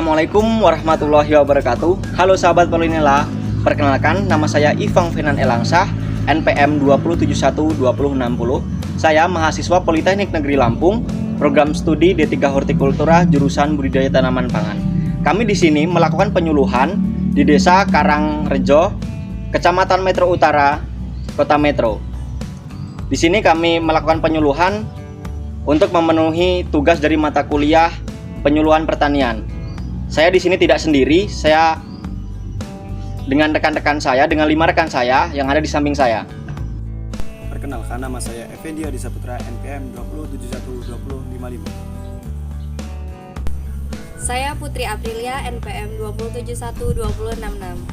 Assalamualaikum warahmatullahi wabarakatuh. Halo sahabat Polinela, perkenalkan nama saya Ivang Fenan Elangsah, NPM 2071260. Saya mahasiswa Politeknik Negeri Lampung, program studi D3 Hortikultura jurusan Budidaya Tanaman Pangan. Kami di sini melakukan penyuluhan di Desa Karangrejo, Kecamatan Metro Utara, Kota Metro. Di sini kami melakukan penyuluhan untuk memenuhi tugas dari mata kuliah penyuluhan pertanian. Saya di sini tidak sendiri, saya dengan rekan-rekan saya, dengan 5 rekan saya yang ada di samping saya. Perkenalkan, nama saya Effendi Adi Saputra, NPM 2071255. Saya Putri Aprilia, NPM 2071266.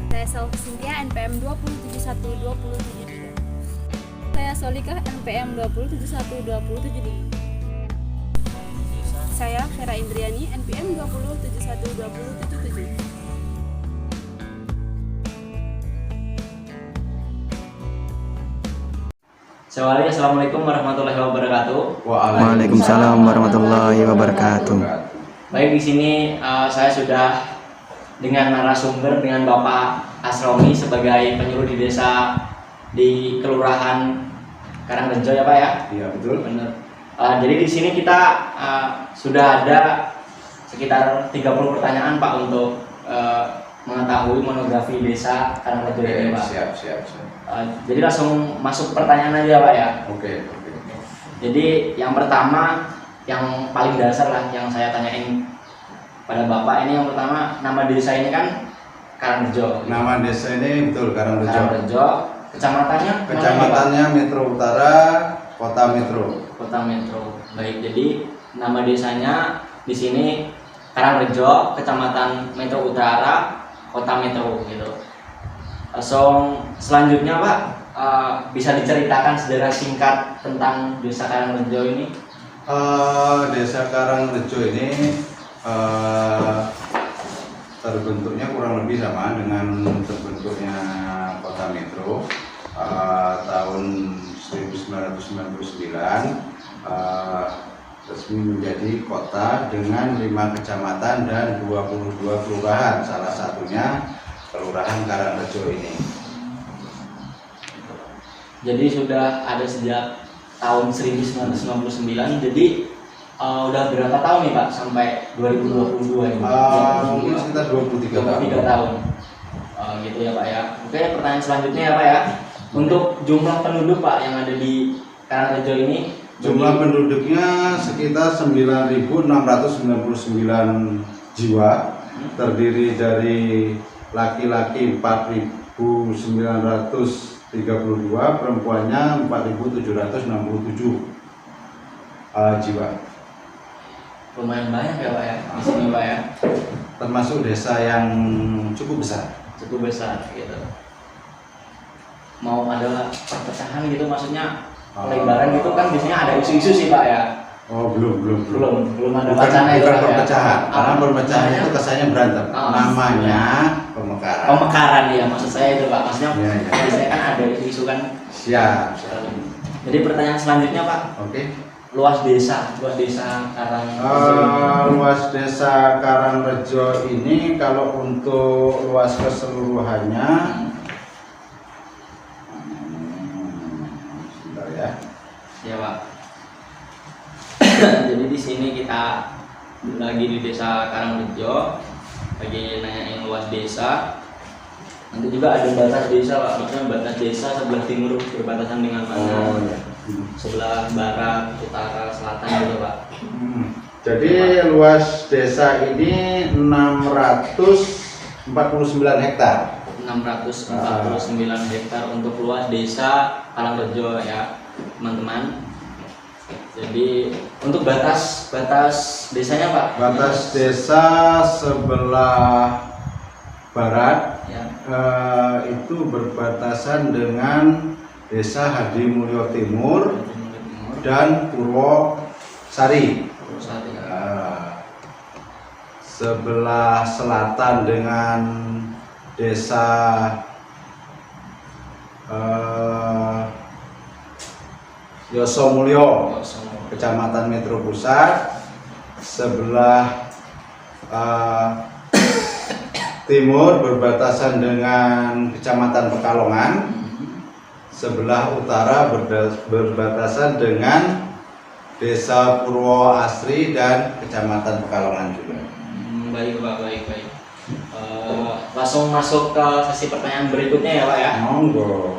Saya Salva Cynthia, NPM 2071273. Saya Solikah, NPM 2071275. Saya Vera Indriani, NPM 2071277. Assalamualaikum warahmatullahi wabarakatuh. Waalaikumsalam warahmatullahi wabarakatuh. Baik, di sini saya sudah dengan narasumber dengan Bapak Asromi sebagai penyuluh di desa di Kelurahan Karangrejo ya Pak ya? Iya, betul. Benar. Jadi di sini kita sudah ada sekitar 30 pertanyaan Pak untuk mengetahui monografi desa Karangrejo ini Pak. Siap. Jadi langsung masuk pertanyaan aja Pak ya. Oke. Jadi yang pertama, yang paling dasar lah yang saya tanyain pada Bapak ini, yang pertama, nama desa ini kan Karangrejo. Nama desa ini betul Karangrejo. Kecamatannya Metro Utara, Kota Metro. Kota Metro. Baik, jadi nama desanya di sini Karangrejo, Kecamatan Metro Utara, Kota Metro gitu. Langsung selanjutnya Pak, bisa diceritakan sejarah singkat tentang desa Karangrejo ini? Desa Karangrejo ini terbentuknya kurang lebih sama dengan terbentuknya Kota Metro tahun 1999, resmi menjadi kota dengan 5 kecamatan dan 22 kelurahan, salah satunya Kelurahan Karangrejo ini. Jadi sudah ada sejak tahun 1999, jadi udah berapa tahun nih Pak sampai 2022 ini? Mungkin sekitar 23 tahun. Gitu ya Pak ya. Oke, pertanyaan selanjutnya ya Pak ya. Untuk jumlah penduduk Pak yang ada di Karangrejo ini, jumlah penduduknya sekitar 9.699 jiwa, terdiri dari laki-laki 4.932, perempuannya 4.767 jiwa. lumayan banyak ya Pak ya di sini Pak ya. Termasuk desa yang cukup besar. Cukup besar gitu. Mau ada perpecahan gitu, maksudnya pelebaran gitu kan biasanya ada isu-isu sih Pak ya. Oh, belum ada bukan wacana itu Pak perpecahan, ya. karena perpecahan itu kesannya berantem. Oh, namanya pemekaran. Pemekaran ya, maksud saya itu Pak. Maksudnya Iya. biasanya kan ada isu-isu kan. Siap. Jadi pertanyaan selanjutnya Pak, Oke. luas desa Karangrejo. Luas desa Karangrejo ini kalau untuk luas keseluruhannya, sebentar ya. Ya Pak. Jadi di sini kita lagi di desa Karangrejo, lagi nanyain luas desa. Nanti juga ada batas desa Pak, maksudnya batas desa sebelah timur berbatasan dengan mana? Ya. Sebelah barat, utara, selatan gitu Pak. Jadi luas desa ini 649 hektar. 649 hektar untuk luas desa Karangrejo ya teman-teman. Jadi untuk batas desanya Pak? Batas desa sebelah barat Ya. itu berbatasan dengan Desa Hadi Mulyo Timur dan Purwosari. Sebelah selatan dengan Desa Yosomulyo, Kecamatan Metro Pusat. Sebelah eh, timur berbatasan dengan Kecamatan Pekalongan, sebelah utara berbatasan dengan Desa Purwo Asri dan Kecamatan Pekalongan juga. Baik Pak, baik. Langsung masuk ke sesi pertanyaan berikutnya ya Pak ya. Monggo.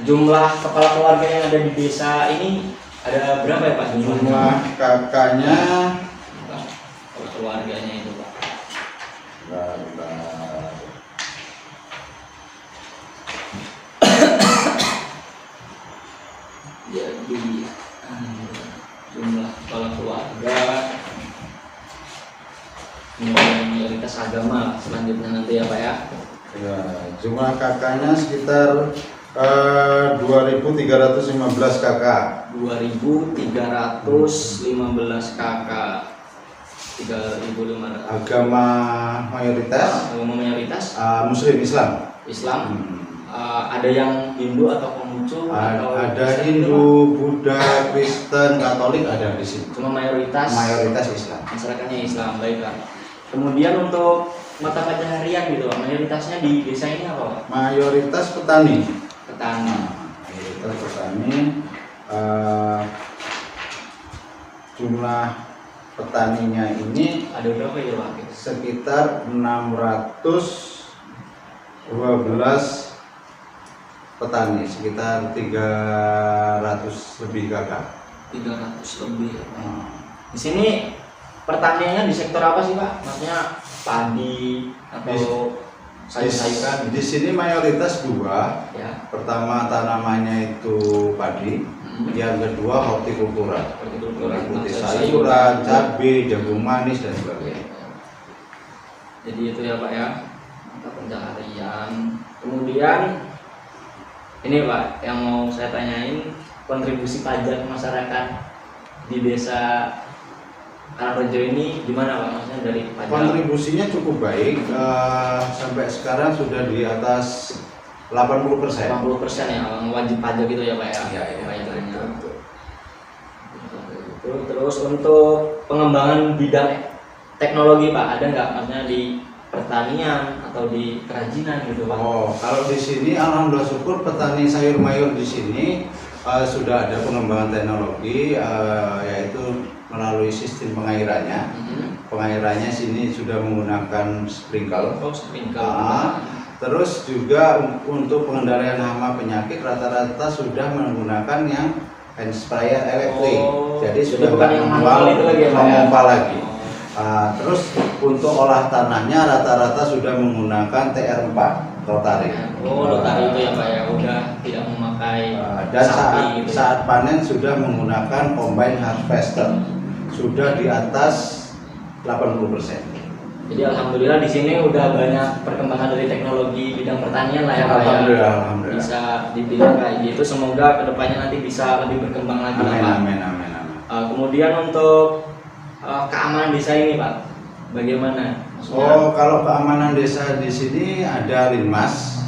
Jumlah kepala keluarga yang ada di desa ini ada berapa ya Pak jumlahnya? Jumlah kakaknya Kepala keluarganya itu Pak. Jadi jumlah kepala keluarga mayoritas agama selanjutnya nanti ya Pak ya. Ya, jumlah kakaknya sekitar 2.315 kakak. 2.315 kakak. 3.500. Agama mayoritas Muslim Islam. Ada yang Hindu atau Konghucu atau Ada Hindu, Buddha, Kristen, Katolik ada di sini. cuma mayoritas Islam. masyarakatnya Islam, baik Pak. Kemudian untuk mata pencaharian gitu Pak, mayoritasnya di desa ini apa Pak? Mayoritas petani. Petani. Jumlah petaninya ini Ada berapa ya Pak? sekitar 612 petani, sekitar 300 lebih kakak. 300 lebih. Di sini pertaniannya di sektor apa sih Pak? Maksudnya padi atau sayur-sayuran? Di sini mayoritas dua. Ya. Pertama tanamannya itu padi, yang kedua hortikultura. Meliputi sayuran, cabai, jagung manis dan sebagainya. Jadi itu ya Pak ya, mata pencaharian. Kemudian ini Pak yang mau saya tanyain, kontribusi pajak masyarakat di desa Karangrejo ini gimana Pak? Maksudnya dari pajak? Kontribusinya cukup baik, sampai sekarang sudah di atas 80%. 80% ya, wajib pajak gitu ya Pak ya? Iya, Pajakannya. betul. Terus untuk pengembangan bidang teknologi Pak, ada nggak maksudnya di pertanian atau di kerajinan gitu Pak? Oh, kalau di sini alhamdulillah syukur petani sayur mayur di sini sudah ada pengembangan teknologi, yaitu melalui sistem pengairannya. Pengairannya sini sudah menggunakan sprinkler. Oh, sprinkler. Terus juga untuk pengendalian hama penyakit rata-rata sudah menggunakan yang hand sprayer elektrik. Jadi sudah bukan yang manual itu lagi ya Pak? Memompa lagi. Terus untuk olah tanahnya rata-rata sudah menggunakan TR4 rotary. Oh, rotary itu ya Pak ya, udah tidak memakai dan sapi gitu ya. saat panen sudah menggunakan combine harvester, sudah di atas 80%. Jadi alhamdulillah di sini udah banyak perkembangan dari teknologi bidang pertanian lah ya Pak ya. Alhamdulillah. Bisa dibilang kayak gitu. Semoga kedepannya nanti bisa lebih berkembang lagi lah Pak. Amin. Kemudian untuk keamanan desa ini Pak, bagaimana? Maksudnya, Oh, kalau keamanan desa di sini ada Linmas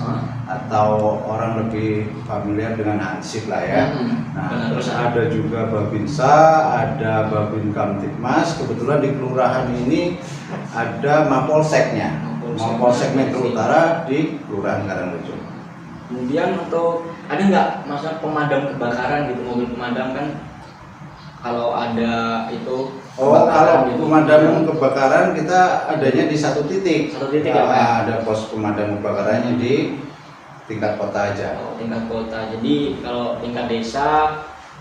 atau orang lebih familiar dengan Hansip lah ya. Nah, terus ada juga Babinsa, ada Babin Kamtipmas. Kebetulan di kelurahan ini ada Mapolseknya, Mapolsek Metro Utara di Kelurahan Karangrejo. Kemudian untuk ada nggak maksudnya pemadam kebakaran gitu, mobil pemadam kan kalau ada itu. Oh, kalau gitu, pemadam kebakaran kita adanya di satu titik. Satu titik ya Pak ya? Ada pos pemadam kebakarannya di tingkat kota aja. Oh, tingkat kota. Jadi kalau tingkat desa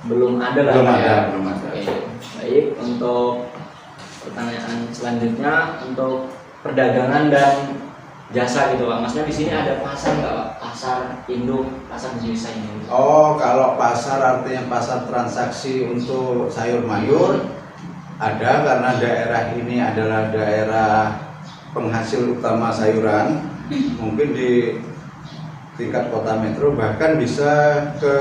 belum ada lah. Belum ada. Oke. Baik, untuk pertanyaan selanjutnya untuk perdagangan dan jasa gitu Pak. Maksudnya di sini ada pasar nggak Pak? Pasar induk, pasar di desa ini. Oh, kalau pasar artinya pasar transaksi untuk sayur mayur ada, karena daerah ini adalah daerah penghasil utama sayuran. Mungkin di tingkat kota metro bahkan bisa ke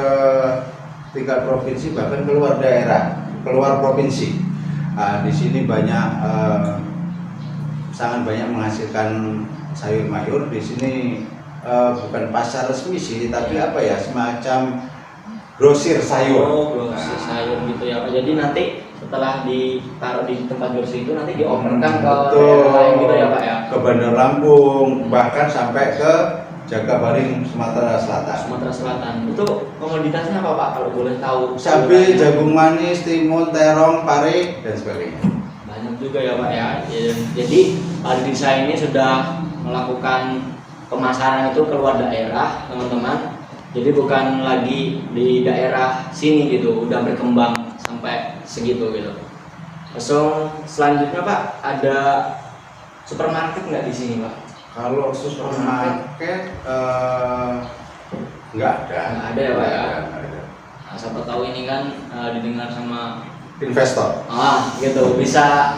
tingkat provinsi, bahkan keluar daerah, keluar provinsi. Di sini banyak, sangat banyak menghasilkan sayur mayur. Di sini bukan pasar resmi sih, tapi apa ya, semacam grosir sayur. Oh, grosir sayur gitu ya Pak. Jadi nanti setelah ditaruh di tempat kursi itu nanti dioperkan ke Betul. daerah lain gitu ya Pak ya? Ke Bandar Lampung, bahkan sampai ke Jakabaring, Sumatera Selatan. Sumatera Selatan. Itu komoditasnya apa Pak kalau boleh tahu? Cabai, jagung manis, timun, terong, pare, dan sebagainya. Banyak juga ya Pak ya. Jadi Pak Desa ini sudah melakukan pemasaran itu keluar daerah teman-teman. Jadi bukan lagi di daerah sini gitu, udah berkembang sampai segitu gitu. Langsung selanjutnya Pak, ada supermarket nggak di sini Pak? Kalau supermarket nggak ada. Nggak ada ya Pak ya? Nggak ada. Nah, siapa tahu ini kan didengar sama Investor. gitu bisa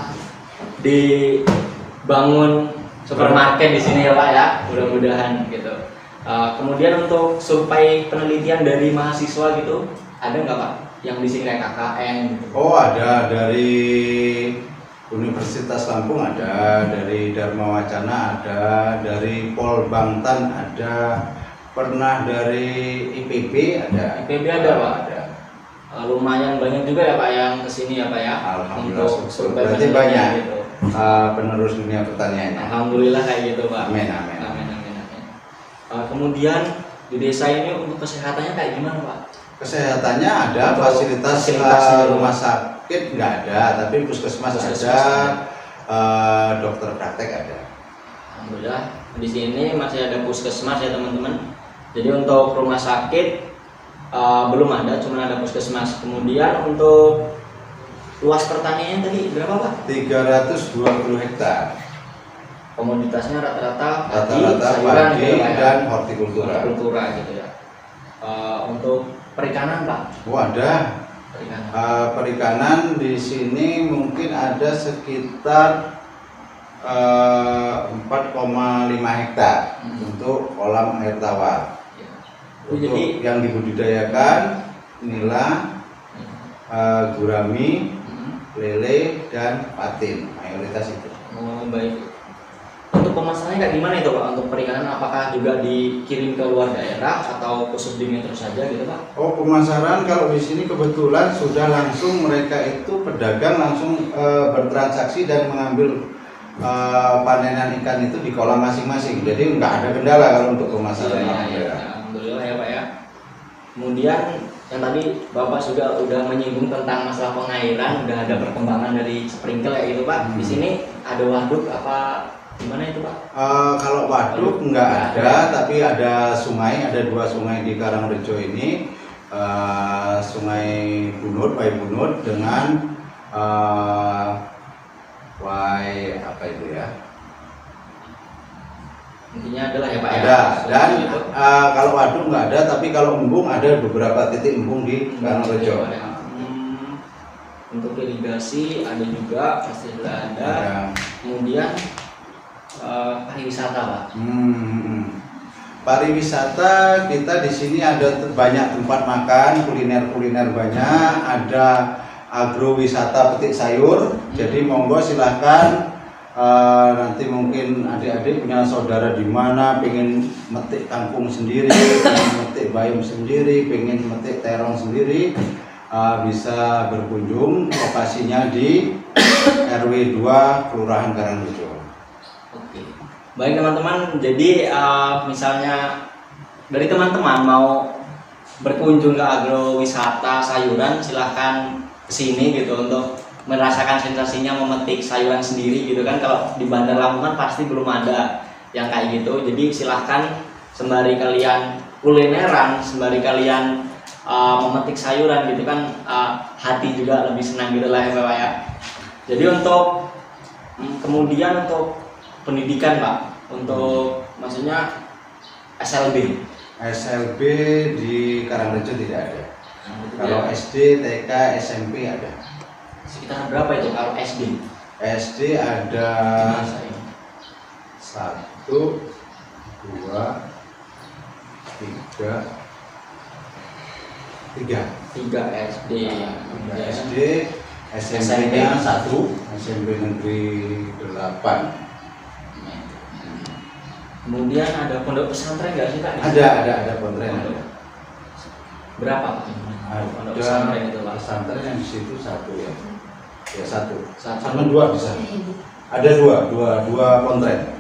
dibangun supermarket di sini ya Pak ya, mudah-mudahan gitu. Kemudian untuk survei penelitian dari mahasiswa gitu ada nggak Pak yang di sini kayak KKN gitu? Oh, ada dari Universitas Lampung, ada dari Dharma Wacana, ada dari Polbangtan, ada pernah dari IPB, ada. IPB ada Pak? Ada. Lumayan banyak juga ya Pak yang kesini ya Pak ya. Alhamdulillah, untuk survei berarti penelitian banyak. gitu. Penerus dunia pertanian. Alhamdulillah kayak gitu Pak. Amin, amin. Amin, amin, amin. Kemudian di desa ini untuk kesehatannya kayak gimana Pak? Kesehatannya ada, Untuk fasilitas fasilitasnya rumah sakit nggak ada, tapi puskesmas Puskesmas ada, dokter praktek ada. Alhamdulillah di sini masih ada puskesmas ya teman-teman. Jadi untuk rumah sakit belum ada, cuma ada puskesmas. Kemudian untuk luas pertaniannya tadi berapa Pak? 320 hektar. Komoditasnya rata-rata Rata-rata sayuran padi gitu ya, Pak, ya? dan hortikultura. Hortikultura gitu ya. Untuk perikanan Pak? Oh, ada. Perikanan. Perikanan di sini mungkin ada sekitar 4,5 hektar untuk kolam air tawar. Ya. Untuk Jadi yang dibudidayakan nila, gurami, lele, dan patin, mayoritas itu. baik. Untuk pemasarannya kayak gimana itu Pak? Untuk perikanan apakah juga dikirim ke luar daerah atau khusus di Metro saja gitu Pak? Oh, pemasaran kalau di sini kebetulan sudah langsung mereka itu pedagang langsung bertransaksi dan mengambil panenan ikan itu di kolam masing-masing. Jadi nggak ada kendala kalau untuk pemasaran. Alhamdulillah ya Pak ya. Kemudian yang tadi Bapak juga udah menyinggung tentang masalah pengairan, udah ada perkembangan dari sprinkle ya gitu Pak. Di sini ada waduk apa gimana itu Pak? Kalau waduk nggak ada, tapi ada sungai, ada 2 sungai di Karangrejo ini, Sungai Bunut, Wai Bunut dengan Wai apa itu ya? Intinya adalah ya Pak ya. Ada, dan gitu. kalau waduk nggak ada, tapi kalau embung ada beberapa titik embung di Karangrejo. Untuk irigasi ada juga, pasti sudah ada. Kemudian pariwisata Pak. Pariwisata kita di sini ada banyak tempat makan, kuliner banyak, ada agrowisata petik sayur. Jadi monggo silahkan. Nanti mungkin adik-adik punya saudara di mana pengen metik kangkung sendiri, pengen metik bayam sendiri, pengen metik terong sendiri, bisa berkunjung. Lokasinya di RW 2 Kelurahan Karangrejo. Oke. Baik teman-teman, jadi misalnya dari teman-teman mau berkunjung ke agrowisata sayuran, silahkan kesini gitu untuk merasakan sensasinya memetik sayuran sendiri gitu kan. Kalau di Bandar Lampung kan pasti belum ada yang kayak gitu. Jadi silahkan sembari kalian kulineran, sembari kalian memetik sayuran gitu kan, hati juga lebih senang gitu lah ya Pak ya. Jadi untuk kemudian untuk pendidikan Pak, untuk maksudnya SLB di Karangrejo tidak ada. Kalau SD, TK, SMP ada. sekitar berapa itu kalau SD? SD ada 1, 2, 3 3 SD. SD, SMP-nya 1, SMP Negeri 8. Kemudian ada pondok pesantren nggak sih Pak? Ada pesantren. Berapa Pak? Pondok pesantren itu Pak? Pesantren yang di situ 1 ya. Ya satu. Satu. Sama dua bisa. Ada dua kontrak.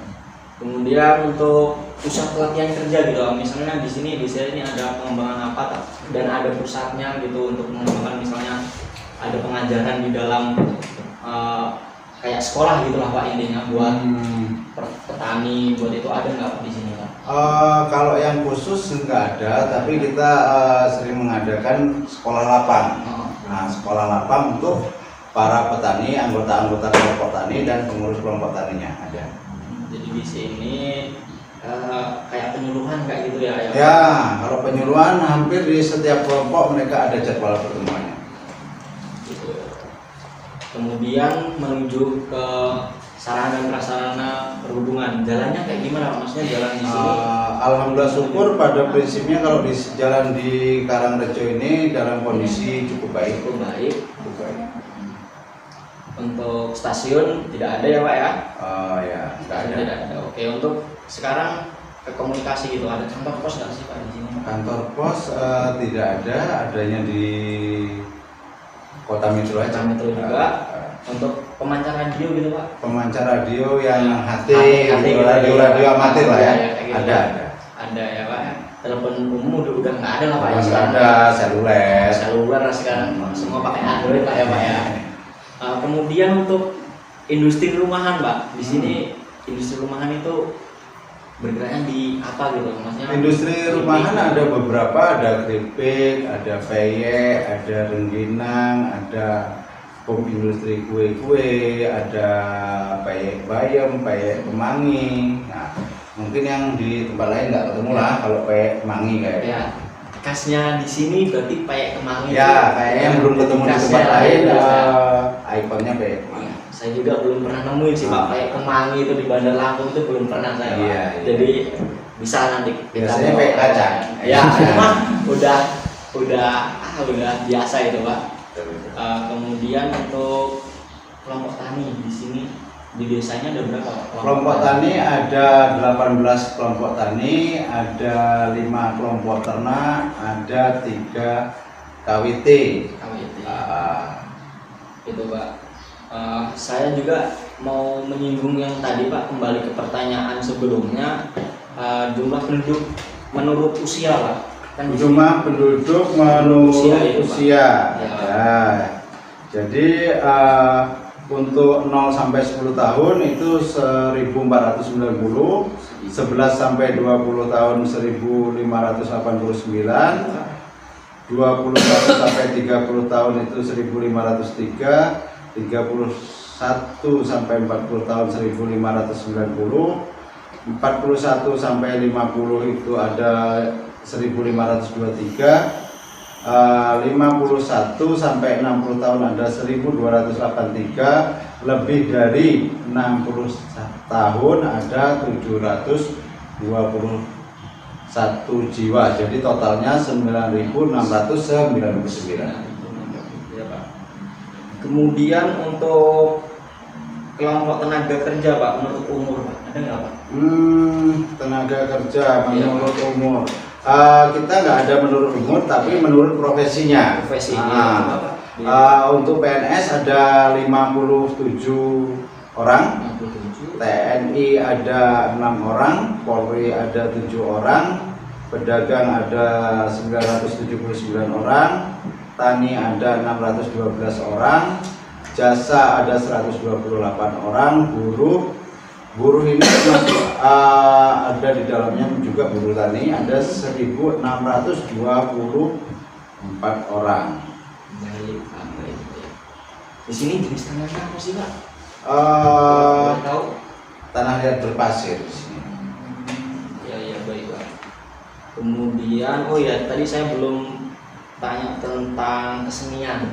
Kemudian untuk pusat pelatihan kerja gitu, misalnya di sini ini ada pengembangan apa dan ada pusatnya gitu untuk mengembangkan, misalnya ada pengajaran di dalam kayak sekolah gitulah Pak, intinya buat petani, buat itu ada nggak Pak di sini Pak? Kalau yang khusus nggak ada, tapi kita sering mengadakan sekolah lapang. Nah, sekolah lapang untuk para petani, anggota-anggota kelompok tani dan pengurus kelompok taninya ada. Jadi di sini kayak penyuluhan kayak gitu ya? Ya, kalau penyuluhan hampir di setiap kelompok mereka ada jadwal pertemuannya. Gitu. Kemudian menuju ke sarana dan prasarana perhubungan, jalannya kayak gimana Pak? Maksudnya jalan di sini? Alhamdulillah syukur pada prinsipnya kalau di jalan di Karangrejo ini dalam kondisi cukup baik. Cukup baik. Untuk stasiun tidak ada ya Pak ya? Ya, nggak ada. Tidak ada. Oke, untuk sekarang ke komunikasi gitu, ada kantor pos nggak sih Pak di sini? Kantor pos tidak ada, adanya di Kota Metro aja. Kota Metro juga. Untuk pemancar radio gitu Pak? Pemancar radio yang HT, gitu, radio amatir lah ya. Kayak gitu. Ada. Ada ya Pak. Telepon umum udah nggak ada lah Pak ya Nggak sekarang. ada, seluler. Seluler sekarang semua pakai Android lah ya Pak ya. Kemudian untuk industri rumahan Pak, di sini industri rumahan itu bergeraknya di apa gitu maksudnya? Industri rumahan ada beberapa, ada keripik, ada peyek, ada rengginang, ada industri kue-kue, ada peyek bayam, peyek kemangi. Nah, mungkin yang di tempat lain nggak ketemu lah kalau peyek kemangi kayak. Ya, khasnya di sini berarti peyek kemangi. Ya, kayaknya yang belum ketemu di tempat lain, ikonnya peyek kemangi. Saya juga belum pernah nemuin sih Pak, peyek kemangi itu di Bandar Lampung itu belum pernah saya Pak. Iya. Jadi bisa nanti kita Biasanya bawa. peyek kacang. Ya, cuma udah biasa itu Pak. Kemudian untuk kelompok tani di sini di desanya ada berapa Pak? Kelompok tani ada 18 kelompok tani, ada 5 kelompok ternak, ada 3 KWT. KWT. Itu Pak. Saya juga mau menyinggung yang tadi Pak, kembali ke pertanyaan sebelumnya, jumlah penduduk menurut usia Pak. Kan Jumlah penduduk menurut usia. Ya. Ya. Jadi untuk 0 sampai 10 tahun itu 1490, 11 sampai 20 tahun 1589, 21 sampai 30 tahun itu 1503, 31 sampai 40 tahun 1590, 41 sampai 50 itu ada 1523, 51 sampai 60 tahun ada 1283, lebih dari 60 tahun ada 721 jiwa. Jadi totalnya 9.699. Ya, Pak. Kemudian untuk kelompok tenaga kerja Pak, menurut umur Pak, ada nggak Pak? Tenaga kerja menurut umur. Kita nggak ada menurut umur, tapi menurut profesinya. Profesinya. Untuk PNS ada 57 orang, 67. TNI ada 6 orang, Polri ada 7 orang, pedagang ada 979 orang, tani ada 612 orang, jasa ada 128 orang, buruh ini termasuk ada di dalamnya juga buruh tani ada 1.624 orang. Baik, Pak. Di sini jenis tanahnya apa sih Pak? Tahu? Tanah liat berpasir di sini. Ya baik Pak. Kemudian oh ya tadi saya belum tanya tentang kesenian.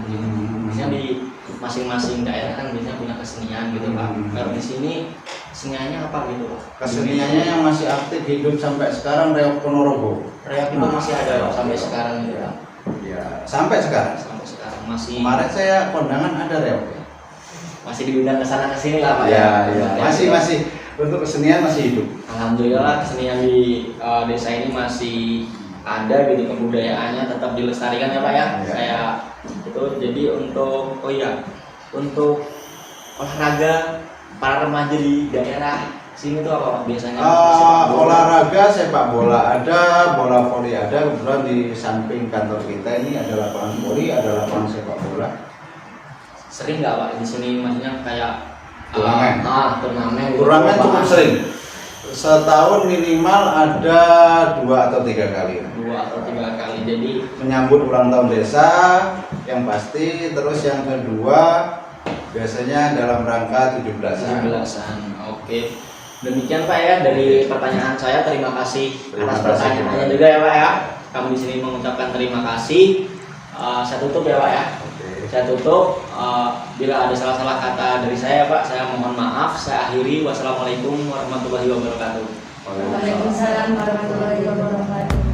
Biasanya di masing-masing daerah kan biasanya punya kesenian gitu Pak. Kalau di sini keseniannya apa gitu Pak? Keseniannya yang masih aktif hidup sampai sekarang reok Ponorogo. Reok itu masih ada Pak, sampai sekarang gitu Pak. Ya, sampai sekarang. Sampai sekarang masih. Kemarin saya kondangan ada reok. Masih diundang ke sana ke sini lah Pak. Ya. Masih untuk kesenian masih hidup. Alhamdulillah kesenian di desa ini masih ada gitu, kebudayaannya tetap dilestarikan ya Pak ya. Ya. Saya itu jadi untuk untuk olahraga para remaja di daerah sini tuh apa Pak biasanya? Olahraga sepak bola ada, bola voli ada. Kebetulan di samping kantor kita ini ada lapangan voli, ada lapangan sepak bola. Sering nggak Pak di sini maksudnya kayak Turnamen. Turnamen. Turnamen cukup sering. Setahun minimal ada 2 atau 3 kali. 2 atau 3 kali. Jadi Menyambut ulang tahun desa yang pasti, terus yang kedua biasanya dalam rangka 17-an. 17-an. Oke. Demikian Pak ya dari pertanyaan saya. Terima kasih Terima atas kasih, pertanyaannya Pak. juga ya Pak ya. Kami di sini mengucapkan terima kasih. Saya tutup ya Pak ya. Saya tutup. Bila ada salah-salah kata dari saya Pak, saya mohon maaf. Saya akhiri. Wassalamualaikum warahmatullahi wabarakatuh. Waalaikumsalam. Waalaikumsalam warahmatullahi wabarakatuh.